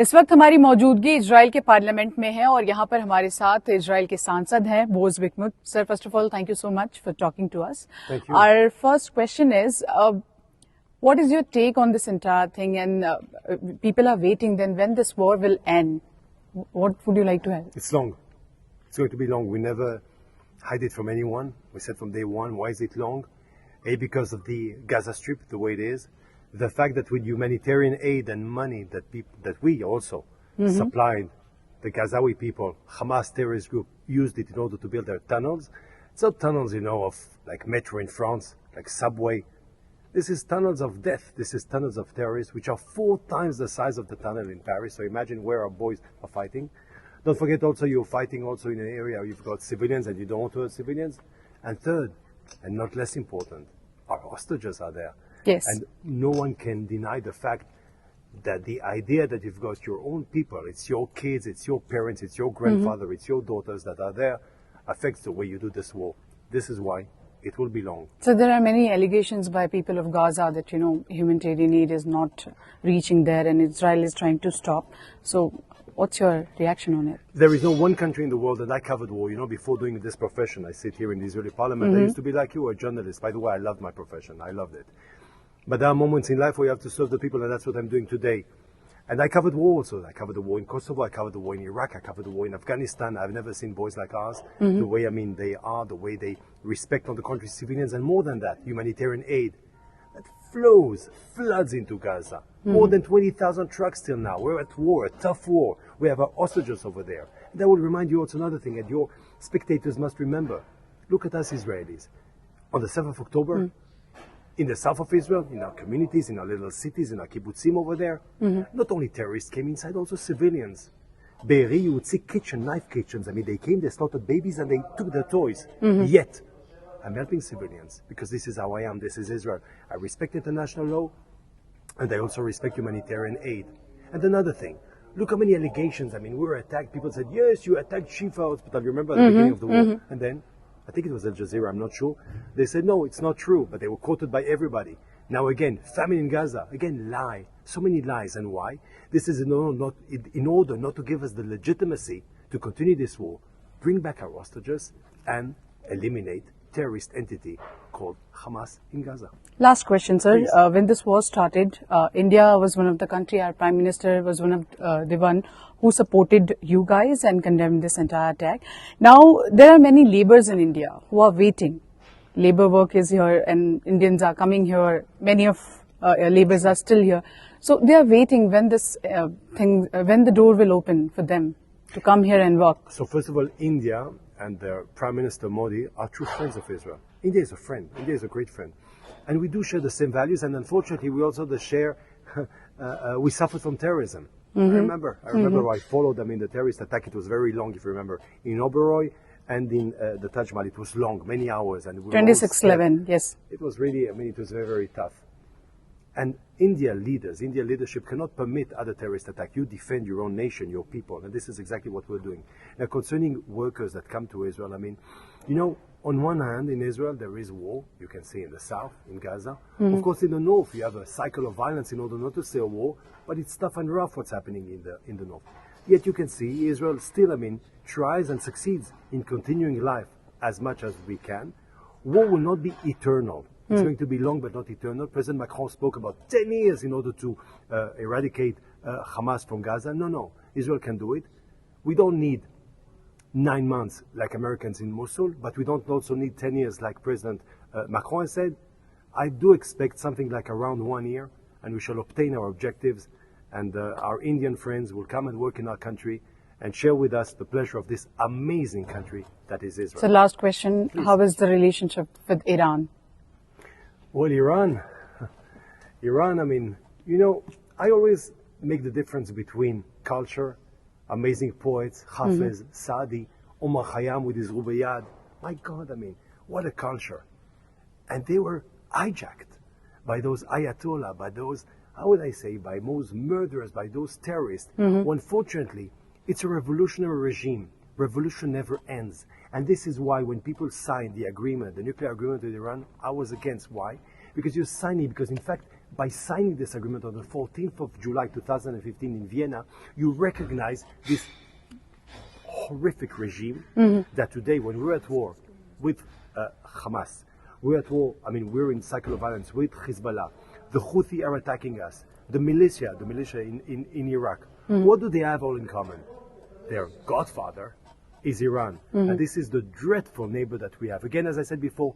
इस वक्त हमारी मौजूदगी इजराइल के पार्लियामेंट में है और यहाँ पर हमारे साथ इजराइल के सांसद हैं बोaz Bismuth. Sir, first of all, thank you so much for talking to us. Thank you. Our first question is, what is your take on this entire thing? And people are waiting then when this war will end. What would you like to have? It's long. It's going to be long. We never hide it from anyone. We said from day one, why is it long? A, because of the Gaza Strip, the way it is. The fact that with humanitarian aid and money that we also supplied the Gazawi people, Hamas terrorist group used it in order to build their tunnels. It's not tunnels, of like metro in France, like subway. This is tunnels of death. This is tunnels of terrorists, which are 4 times the size of the tunnel in Paris. So imagine where our boys are fighting. Don't forget also you're fighting also in an area where you've got civilians and you don't want to hurt civilians. And third, and not less important, our hostages are there. Yes. And no one can deny the fact that the idea that you've got your own people, it's your kids, it's your parents, it's your grandfather, it's your daughters that are there, affects the way you do this war. This is why it will be long. So there are many allegations by people of Gaza that, humanitarian aid is not reaching there and Israel is trying to stop. So what's your reaction on it? There is no one country in the world that I covered war. Before doing this profession, I sit here in the Israeli parliament. I used to be like you, a journalist. By the way, I loved my profession. I loved it. But there are moments in life where you have to serve the people, and that's what I'm doing today. And I covered war also. I covered the war in Kosovo. I covered the war in Iraq. I covered the war in Afghanistan. I've never seen boys like ours. The way, they are, the way they respect on the country's civilians, and more than that, humanitarian aid that floods into Gaza. More than 20,000 trucks till now. We're at war, a tough war. We have our hostages over there. And that will remind you also another thing, and your spectators must remember. Look at us Israelis. On the 7th of October, in the south of Israel, in our communities, in our little cities, in our kibbutzim over there, not only terrorists came inside, also civilians. Be'eri, you would see knife kitchens. They came, they slaughtered babies, and they took their toys. Yet, I'm helping civilians, because this is how I am, this is Israel. I respect international law, and I also respect humanitarian aid. And another thing, look how many allegations, we were attacked. People said, yes, you attacked Shifa Hospital, you remember at the beginning of the war. And then, I think it was Al Jazeera, I'm not sure. They said, no, it's not true, but they were quoted by everybody. Now again, famine in Gaza, again, lie. So many lies, and why? This is in order not to give us the legitimacy to continue this war, bring back our hostages, and eliminate terrorist entity called Hamas in Gaza. Last question, sir. When this war started, India was one of the country, our Prime Minister was one of the one who supported you guys and condemned this entire attack. Now, there are many labours in India who are waiting. Labour work is here and Indians are coming here. Many of labours are still here. So they are waiting when this when the door will open for them to come here and work. So first of all, India and their Prime Minister Modi are true friends of Israel. India is a friend. India is a great friend. And we do share the same values, and unfortunately we also share, we suffered from terrorism. I remember I followed them in the terrorist attack. It was very long, if you remember, in Oberoi and in the Taj Mahal. It was long, many hours. And we 26/11, yes. It was really, it was very, very tough. And India leadership cannot permit other terrorist attack. You defend your own nation, your people, and this is exactly what we're doing. Now, concerning workers that come to Israel, on one hand, in Israel, there is war. You can see in the south, in Gaza. Of course, in the north, you have a cycle of violence in order not to say a war, but it's tough and rough what's happening in the north. Yet you can see Israel still, tries and succeeds in continuing life as much as we can. War will not be eternal. It's going to be long, but not eternal. President Macron spoke about 10 years in order to eradicate Hamas from Gaza. No, Israel can do it. We don't need 9 months like Americans in Mosul, but we don't also need 10 years like President Macron said. I do expect something like around 1 year, and we shall obtain our objectives, and our Indian friends will come and work in our country and share with us the pleasure of this amazing country that is Israel. So last question, please. How is the relationship with Iran? Well, Iran, I always make the difference between culture, amazing poets, Hafez, Saadi, Omar Khayyam with his Rubaiyat. My God, what a culture. And they were hijacked by those Ayatollah, by those, by those murderers, by those terrorists. Unfortunately, it's a revolutionary regime. Revolution never ends. And this is why when people signed the agreement, the nuclear agreement with Iran, I was against. Why? Because you sign it because, in fact, by signing this agreement on the 14th of July 2015 in Vienna, you recognize this horrific regime that today, when we're at war with Hamas, we're at war, I mean, we're in cycle of violence with Hezbollah, the Houthi are attacking us, the militia in Iraq. What do they have all in common? Their godfather is Iran. And this is the dreadful neighbor that we have. Again, as I said before,